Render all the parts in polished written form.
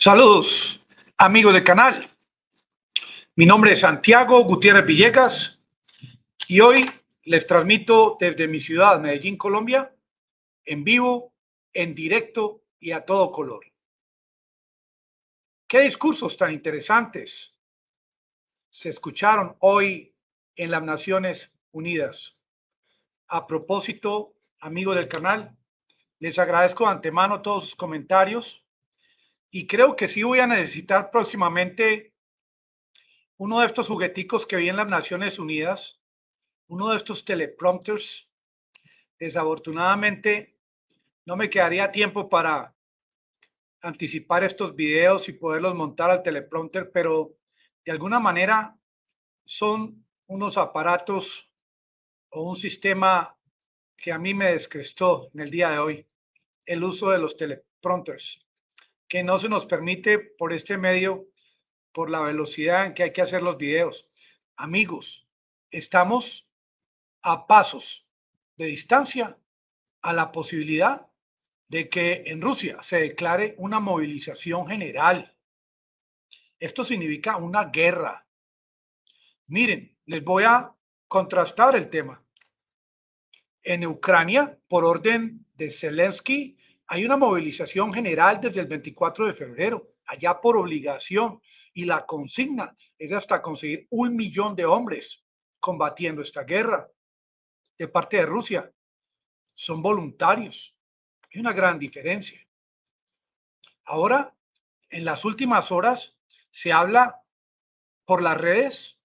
Saludos, amigos del canal. Mi nombre es Santiago Gutiérrez Villegas y hoy les transmito desde mi ciudad, Medellín, Colombia, en vivo, en directo y a todo color. ¿Qué discursos tan interesantes se escucharon hoy en las Naciones Unidas? A propósito, amigos del canal, les agradezco de antemano todos sus comentarios y creo que sí voy a necesitar próximamente uno de estos jugueticos que vi en las Naciones Unidas, uno de estos teleprompters. Desafortunadamente, no me quedaría tiempo para anticipar estos videos y poderlos montar al teleprompter, pero de alguna manera son unos aparatos o un sistema que a mí me descrestó en el día de hoy, el uso de los teleprompters, que no se nos permite por este medio, por la velocidad en que hay que hacer los videos. Amigos, estamos a pasos de distancia a la posibilidad de que en Rusia se declare una movilización general. Esto significa una guerra. Miren, les voy a contrastar el tema. En Ucrania, por orden de Zelensky, hay una movilización general desde el 24 de febrero, allá por obligación, y la consigna es hasta conseguir 1 millón de hombres combatiendo esta guerra de parte de Rusia. Son voluntarios. Hay una gran diferencia. Ahora, en las últimas horas, se habla por las redes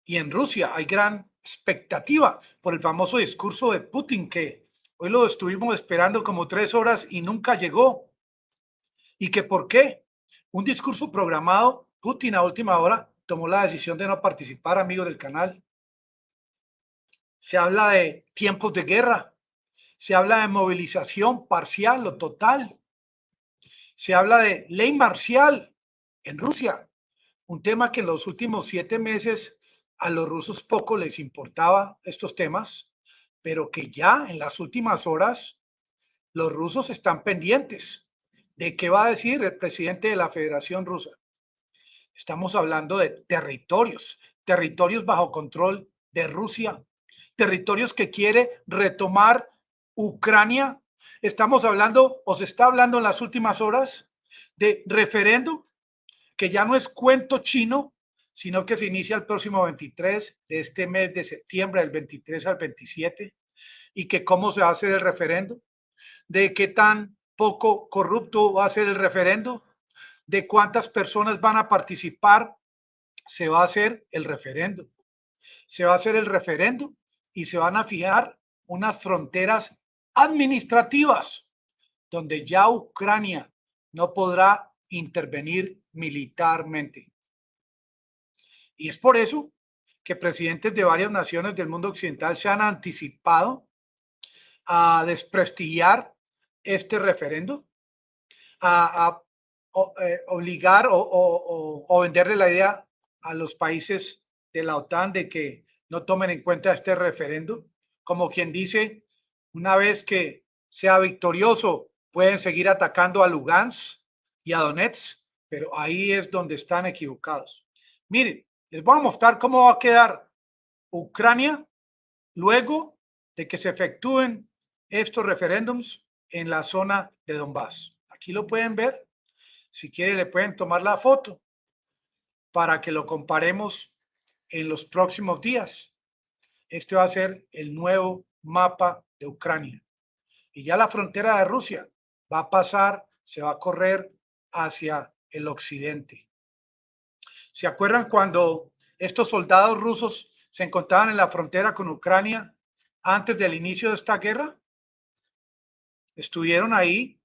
y en Rusia hay gran expectativa por el famoso discurso de Putin, que hoy lo estuvimos esperando como 3 horas y nunca llegó. ¿Y que por qué? Un discurso programado, Putin a última hora tomó la decisión de no participar, amigos del canal. Se habla de tiempos de guerra, se habla de movilización parcial o total, se habla de ley marcial en Rusia, un tema que en los últimos 7 meses a los rusos poco les importaba estos temas, pero que ya en las últimas horas los rusos están pendientes de qué va a decir el presidente de la Federación Rusa. Estamos hablando de territorios bajo control de Rusia, territorios que quiere retomar Ucrania. Estamos hablando, o se está hablando en las últimas horas, de referéndum, que ya no es cuento chino, sino que se inicia el próximo 23 de este mes de septiembre, del 23 al 27, y que cómo se va a hacer el referendo, de qué tan poco corrupto va a ser el referendo, de cuántas personas van a participar. Se va a hacer el referendo. Se va a hacer el referendo y se van a fijar unas fronteras administrativas donde ya Ucrania no podrá intervenir militarmente. Y es por eso que presidentes de varias naciones del mundo occidental se han anticipado a desprestigiar este referendo, a obligar o venderle la idea a los países de la OTAN de que no tomen en cuenta este referendo, como quien dice, una vez que sea victorioso, pueden seguir atacando a Lugansk y a Donetsk, pero ahí es donde están equivocados. Miren, les voy a mostrar cómo va a quedar Ucrania luego de que se efectúen estos referéndums en la zona de Donbass. Aquí lo pueden ver. Si quieren, le pueden tomar la foto para que lo comparemos en los próximos días. Este va a ser el nuevo mapa de Ucrania. Y ya la frontera de Rusia va a pasar, se va a correr hacia el occidente. ¿Se acuerdan cuando estos soldados rusos se encontraban en la frontera con Ucrania antes del inicio de esta guerra? Estuvieron ahí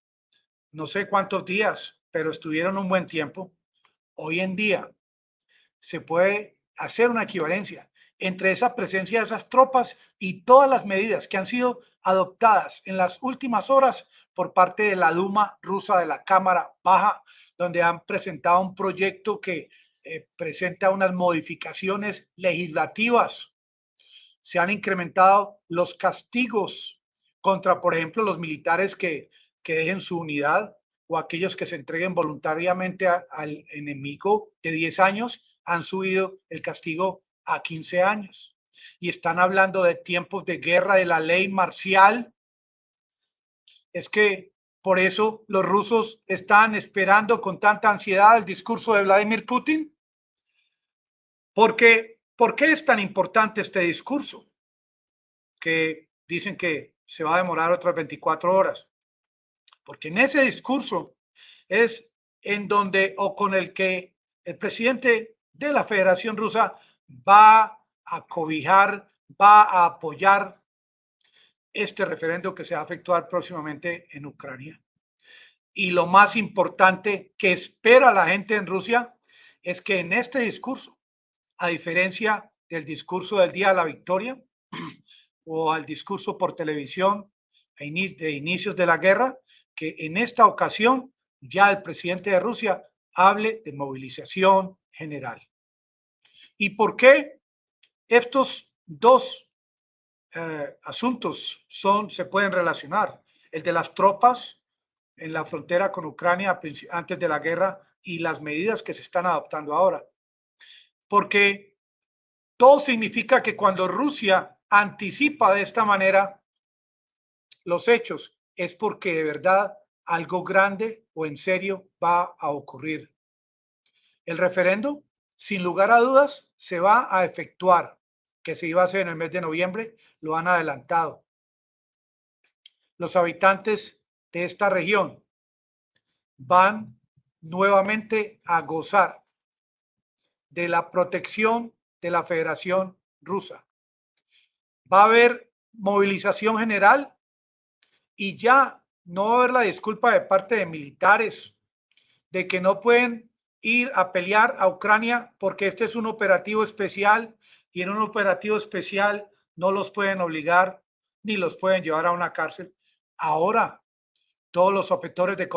no sé cuántos días, pero estuvieron un buen tiempo. Hoy en día se puede hacer una equivalencia entre esa presencia de esas tropas y todas las medidas que han sido adoptadas en las últimas horas por parte de la Duma rusa, de la Cámara Baja, donde han presentado un proyecto que presenta unas modificaciones legislativas. Se han incrementado los castigos contra, por ejemplo, los militares que dejen su unidad, o aquellos que se entreguen voluntariamente al enemigo de 10 años han subido el castigo a 15 años. Y están hablando de tiempos de guerra, de la ley marcial. Es que por eso los rusos están esperando con tanta ansiedad el discurso de Vladimir Putin. Porque, ¿por qué es tan importante este discurso? Que dicen que se va a demorar otras 24 horas. Porque en ese discurso es en donde o con el que el presidente de la Federación Rusa va a cobijar, va a apoyar este referendo que se va a efectuar próximamente en Ucrania. Y lo más importante que espera la gente en Rusia es que en este discurso, a diferencia del discurso del Día de la Victoria o al discurso por televisión de inicios de la guerra, que en esta ocasión ya el presidente de Rusia hable de movilización general. ¿Y por qué estos dos asuntos se pueden relacionar? El de las tropas en la frontera con Ucrania antes de la guerra y las medidas que se están adoptando ahora. Porque todo significa que cuando Rusia anticipa de esta manera los hechos, es porque de verdad algo grande o en serio va a ocurrir. El referendo, sin lugar a dudas, se va a efectuar, que se iba a hacer en el mes de noviembre, lo han adelantado. Los habitantes de esta región van nuevamente a gozar de la protección de la Federación Rusa. Va a haber movilización general y ya no va a haber la disculpa de parte de militares de que no pueden ir a pelear a Ucrania porque este es un operativo especial y en un operativo especial no los pueden obligar ni los pueden llevar a una cárcel. Ahora, todos los objetores de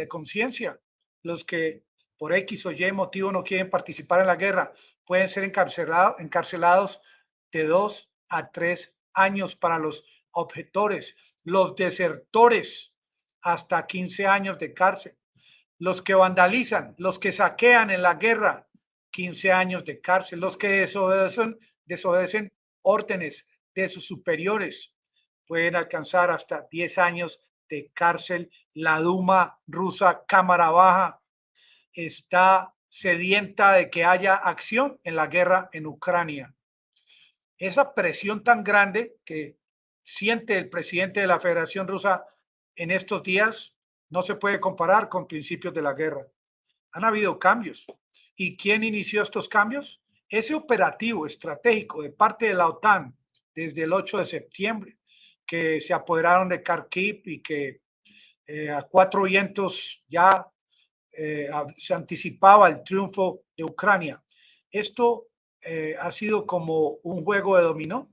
conciencia, los que por X o Y motivo no quieren participar en la guerra, pueden ser encarcelados de 2 a 3 años para los objetores, los desertores hasta 15 años de cárcel, los que vandalizan, los que saquean en la guerra, 15 años de cárcel, los que desobedecen órdenes de sus superiores, pueden alcanzar hasta 10 años de cárcel. La Duma rusa, Cámara Baja, está sedienta de que haya acción en la guerra en Ucrania. Esa presión tan grande que siente el presidente de la Federación Rusa en estos días no se puede comparar con principios de la guerra. Han habido cambios. ¿Y quién inició estos cambios? Ese operativo estratégico de parte de la OTAN desde el 8 de septiembre, que se apoderaron de Kharkiv y que a cuatro vientos ya se anticipaba el triunfo de Ucrania. Esto ha sido como un juego de dominó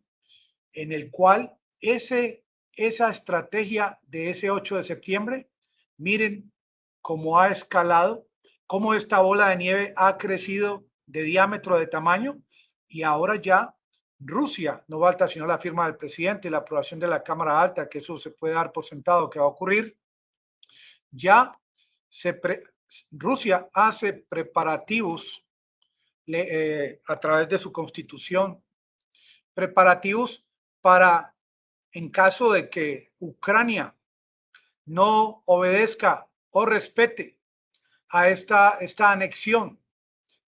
en el cual esa estrategia de ese 8 de septiembre, miren cómo ha escalado, cómo esta bola de nieve ha crecido de diámetro, de tamaño, y ahora ya Rusia no falta sino la firma del presidente y la aprobación de la Cámara Alta, que eso se puede dar por sentado que va a ocurrir. Ya Rusia hace preparativos a través de su constitución, preparativos para, en caso de que Ucrania no obedezca o respete a esta anexión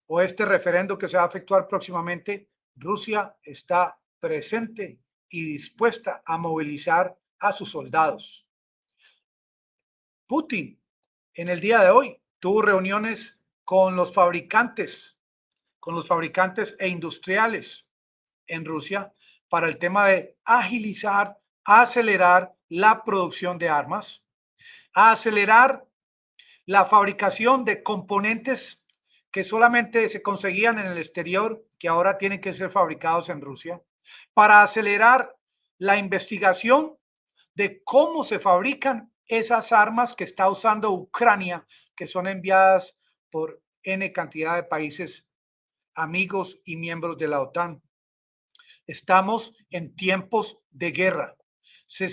o este referendo que se va a efectuar próximamente, Rusia está presente y dispuesta a movilizar a sus soldados. Putin en el día de hoy tuvo reuniones con los fabricantes e industriales en Rusia para el tema de agilizar, acelerar la producción de armas, acelerar la fabricación de componentes que solamente se conseguían en el exterior, que ahora tienen que ser fabricados en Rusia, para acelerar la investigación de cómo se fabrican esas armas que está usando Ucrania, que son enviadas por N cantidad de países amigos y miembros de la OTAN. Estamos en tiempos de guerra. Se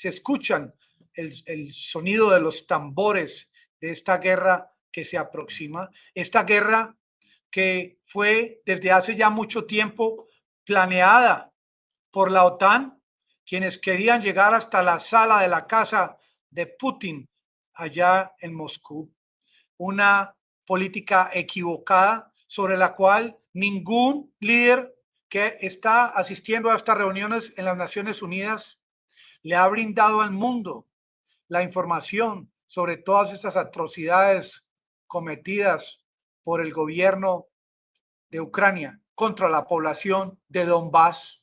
escuchan el sonido de los tambores de esta guerra que se aproxima, esta guerra que fue desde hace ya mucho tiempo planeada por la OTAN, quienes querían llegar hasta la sala de la casa de Putin allá en Moscú. Una política equivocada sobre la cual ningún líder que está asistiendo a estas reuniones en las Naciones Unidas le ha brindado al mundo la información sobre todas estas atrocidades cometidas por el gobierno de Ucrania contra la población de Donbass.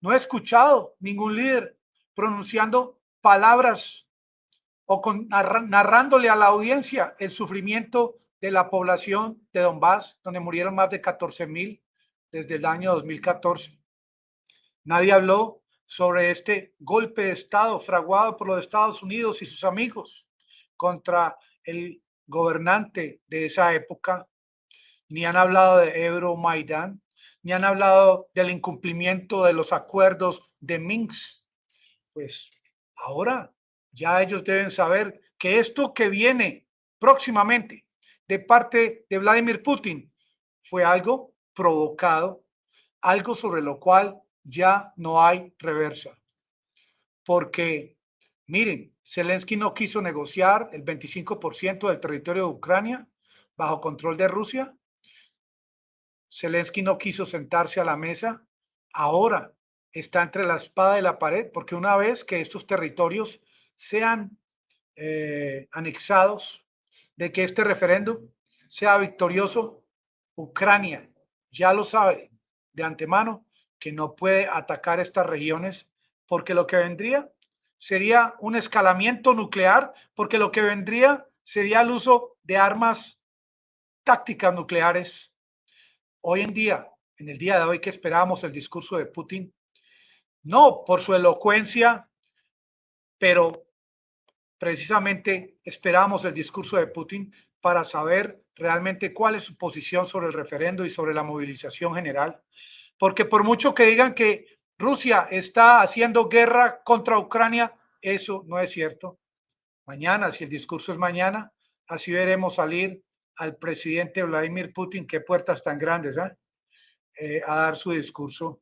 No he escuchado ningún líder pronunciando palabras o narrándole a la audiencia el sufrimiento de la población de Donbass, donde murieron más de 14,000 desde el año 2014. Nadie habló sobre este golpe de Estado fraguado por los Estados Unidos y sus amigos contra el gobernante de esa época. Ni han hablado de Euromaidán, ni han hablado del incumplimiento de los acuerdos de Minsk. Pues ahora ya ellos deben saber que esto que viene próximamente de parte de Vladimir Putin fue algo provocado, algo sobre lo cual ya no hay reversa. Porque, miren, Zelensky no quiso negociar el 25% del territorio de Ucrania bajo control de Rusia. Zelensky no quiso sentarse a la mesa. Ahora está entre la espada y la pared, porque una vez que estos territorios sean anexados, de que este referéndum sea victorioso, Ucrania ya lo sabe de antemano que no puede atacar estas regiones, porque lo que vendría sería un escalamiento nuclear, porque lo que vendría sería el uso de armas tácticas nucleares. Hoy en día, en el día de hoy que esperábamos el discurso de Putin, no por su elocuencia, pero precisamente esperamos el discurso de Putin para saber realmente cuál es su posición sobre el referendo y sobre la movilización general. Porque por mucho que digan que Rusia está haciendo guerra contra Ucrania, eso no es cierto. Mañana, si el discurso es mañana, así veremos salir al presidente Vladimir Putin, qué puertas tan grandes, a dar su discurso.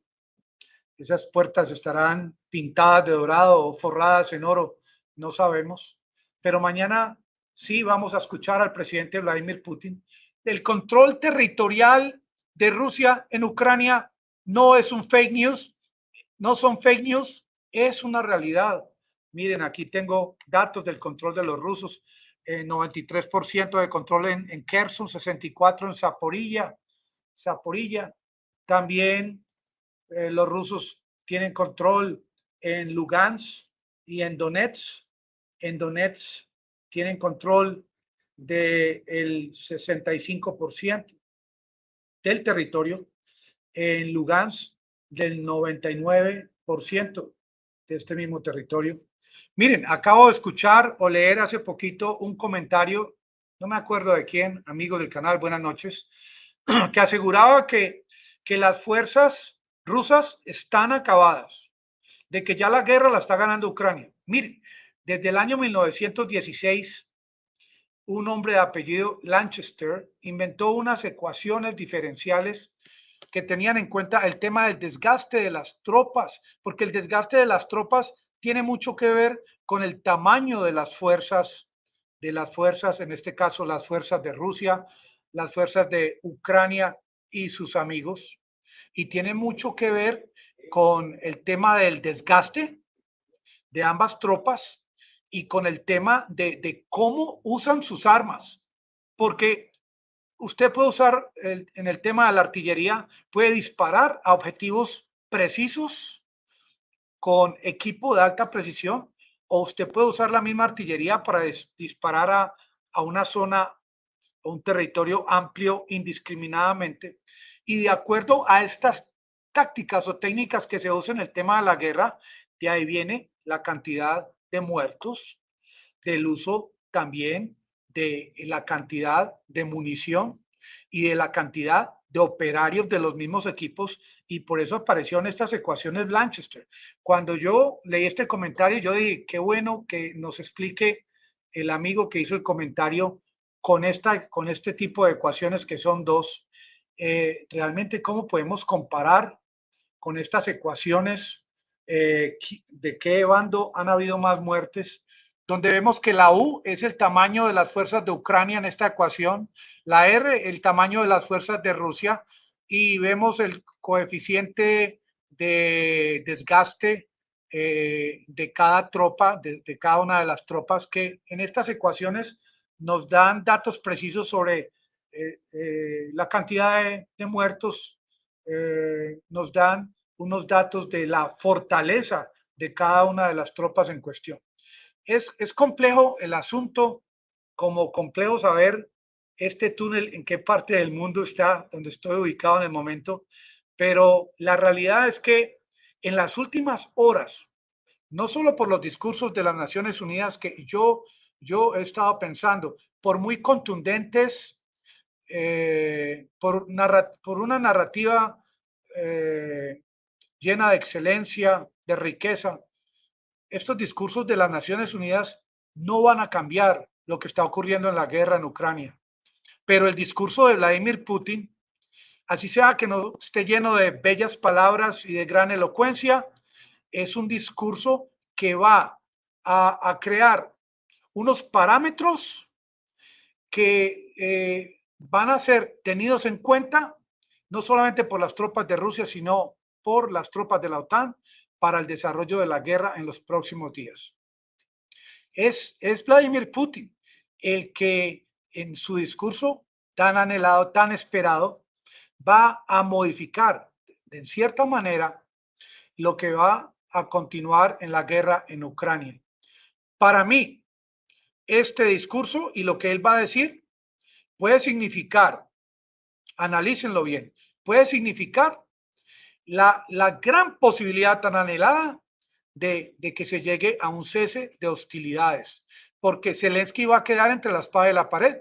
Esas puertas estarán pintadas de dorado o forradas en oro, no sabemos. Pero mañana sí vamos a escuchar al presidente Vladimir Putin. El control territorial de Rusia en Ucrania no es un fake news, no son fake news, es una realidad. Miren, aquí tengo datos del control de los rusos. 93% de control en Kherson, 64% en Zaporilla. También los rusos tienen control en Lugansk y en Donetsk. En Donetsk tienen control del 65% del territorio. En Lugansk del 99% de este mismo territorio. Miren, acabo de escuchar o leer hace poquito un comentario, no me acuerdo de quién, amigo del canal, buenas noches, que aseguraba que las fuerzas rusas están acabadas, de que ya la guerra la está ganando Ucrania. Miren, desde el año 1916, un hombre de apellido Lanchester inventó unas ecuaciones diferenciales que tenían en cuenta el tema del desgaste de las tropas, porque el desgaste de las tropas tiene mucho que ver con el tamaño de las fuerzas, en este caso las fuerzas de Rusia, las fuerzas de Ucrania y sus amigos, y tiene mucho que ver con el tema del desgaste de ambas tropas y con el tema de cómo usan sus armas, porque usted puede usar en el tema de la artillería, puede disparar a objetivos precisos con equipo de alta precisión, o usted puede usar la misma artillería para disparar a una zona o un territorio amplio indiscriminadamente. Y de acuerdo a estas tácticas o técnicas que se usan en el tema de la guerra, de ahí viene la cantidad de muertos, del uso también de la cantidad de munición. y de la cantidad de operarios de los mismos equipos, y por eso aparecieron estas ecuaciones Lanchester. Cuando yo leí este comentario, yo dije, qué bueno que nos explique el amigo que hizo el comentario con este tipo de ecuaciones que son dos, realmente cómo podemos comparar con estas ecuaciones, de qué bando han habido más muertes, donde vemos que la U es el tamaño de las fuerzas de Ucrania en esta ecuación, la R el tamaño de las fuerzas de Rusia, y vemos el coeficiente de desgaste de cada tropa, de cada una de las tropas, que en estas ecuaciones nos dan datos precisos sobre la cantidad de muertos, nos dan unos datos de la fortaleza de cada una de las tropas en cuestión. Es complejo el asunto, como complejo saber este túnel en qué parte del mundo está, donde estoy ubicado en el momento, pero la realidad es que en las últimas horas, no solo por los discursos de las Naciones Unidas que yo he estado pensando, por muy contundentes, por una narrativa llena de excelencia, de riqueza, estos discursos de las Naciones Unidas no van a cambiar lo que está ocurriendo en la guerra en Ucrania. Pero el discurso de Vladimir Putin, así sea que no esté lleno de bellas palabras y de gran elocuencia, es un discurso que va a crear unos parámetros que van a ser tenidos en cuenta no solamente por las tropas de Rusia, sino por las tropas de la OTAN para el desarrollo de la guerra en los próximos días. Es Vladimir Putin el que en su discurso tan anhelado, tan esperado, va a modificar de cierta manera lo que va a continuar en la guerra en Ucrania. Para mí, este discurso y lo que él va a decir puede significar, analícenlo bien, puede significar la gran posibilidad tan anhelada de que se llegue a un cese de hostilidades, porque Zelensky va a quedar entre la espada y la pared.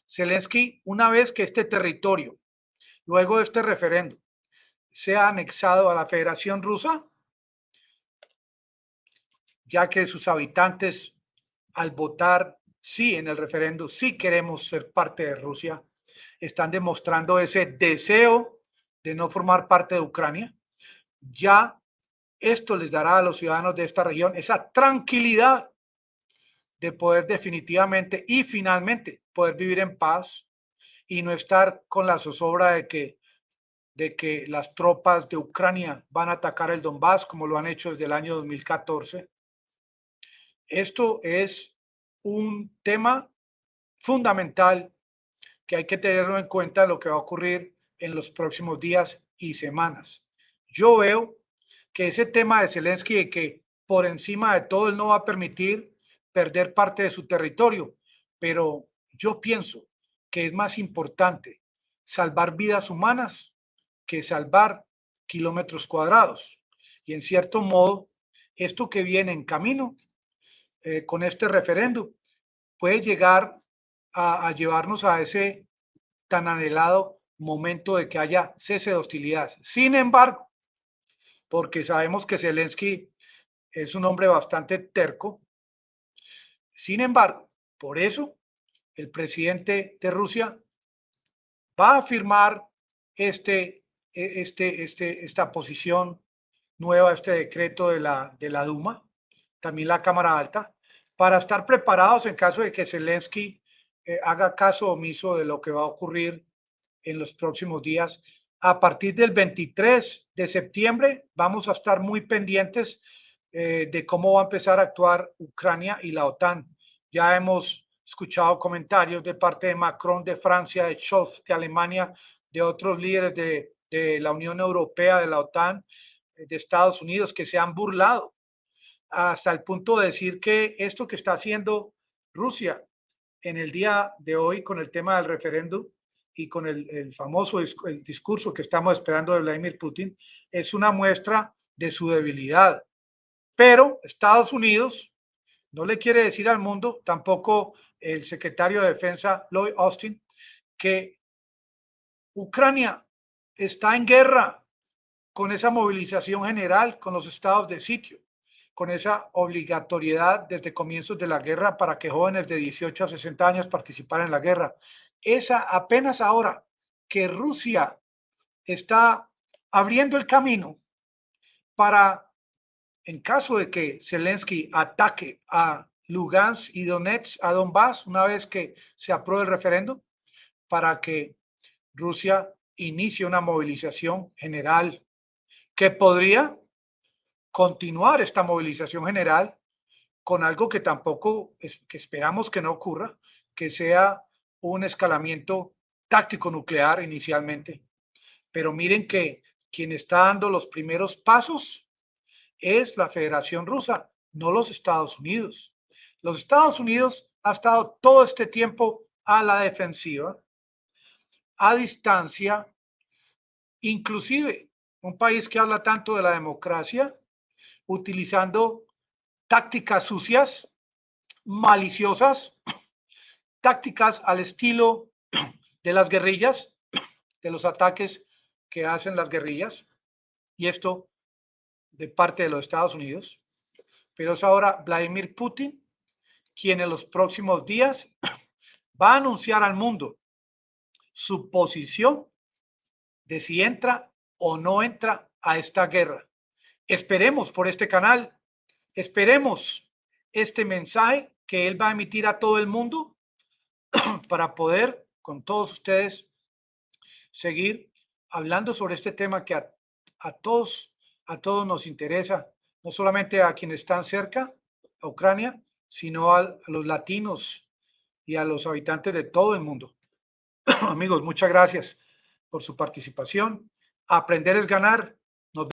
Zelensky, una vez que este territorio, luego de este referendo, sea anexado a la Federación Rusa, ya que sus habitantes, al votar sí en el referendo, sí queremos ser parte de Rusia, están demostrando ese deseo de no formar parte de Ucrania. Ya esto les dará a los ciudadanos de esta región esa tranquilidad de poder definitivamente y finalmente poder vivir en paz y no estar con la zozobra de que las tropas de Ucrania van a atacar el Donbass como lo han hecho desde el año 2014. Esto es un tema fundamental que hay que tenerlo en cuenta lo que va a ocurrir en los próximos días y semanas. Yo veo que ese tema de Zelensky, de que por encima de todo él no va a permitir perder parte de su territorio, pero yo pienso que es más importante salvar vidas humanas que salvar kilómetros cuadrados. Y en cierto modo, esto que viene en camino con este referéndum puede llegar a llevarnos a ese tan anhelado momento de que haya cese de hostilidades. Sin embargo, porque sabemos que Zelensky es un hombre bastante terco, sin embargo, por eso el presidente de Rusia va a firmar esta posición nueva, este decreto de la Duma, también la Cámara Alta, para estar preparados en caso de que Zelensky haga caso omiso de lo que va a ocurrir en los próximos días. A partir del 23 de septiembre vamos a estar muy pendientes de cómo va a empezar a actuar Ucrania y la OTAN. Ya hemos escuchado comentarios de parte de Macron, de Francia, de Scholz, de Alemania, de otros líderes de la Unión Europea, de la OTAN, de Estados Unidos, que se han burlado hasta el punto de decir que esto que está haciendo Rusia en el día de hoy con el tema del referéndum y con el famoso el discurso que estamos esperando de Vladimir Putin es una muestra de su debilidad. Pero Estados Unidos no le quiere decir al mundo, tampoco el secretario de Defensa Lloyd Austin, que Ucrania está en guerra con esa movilización general, con los estados de sitio, con esa obligatoriedad desde comienzos de la guerra para que jóvenes de 18 a 60 años participaran en la guerra. Esa apenas ahora que Rusia está abriendo el camino para, en caso de que Zelensky ataque a Lugansk y Donetsk, a Donbass, una vez que se apruebe el referéndum, para que Rusia inicie una movilización general que podría continuar esta movilización general con algo que tampoco que esperamos que no ocurra, que sea un escalamiento táctico nuclear inicialmente. Pero miren que quien está dando los primeros pasos es la Federación Rusa, no los Estados Unidos. Los Estados Unidos ha estado todo este tiempo a la defensiva, a distancia, inclusive un país que habla tanto de la democracia, utilizando tácticas sucias, maliciosas, tácticas al estilo de las guerrillas, de los ataques que hacen las guerrillas, y esto de parte de los Estados Unidos. Pero es ahora Vladimir Putin quien en los próximos días va a anunciar al mundo su posición de si entra o no entra a esta guerra. Esperemos por este canal, esperemos este mensaje que él va a emitir a todo el mundo para poder con todos ustedes seguir hablando sobre este tema que a todos nos interesa, no solamente a quienes están cerca, a Ucrania, sino a los latinos y a los habitantes de todo el mundo. Amigos, muchas gracias por su participación. Aprender es ganar.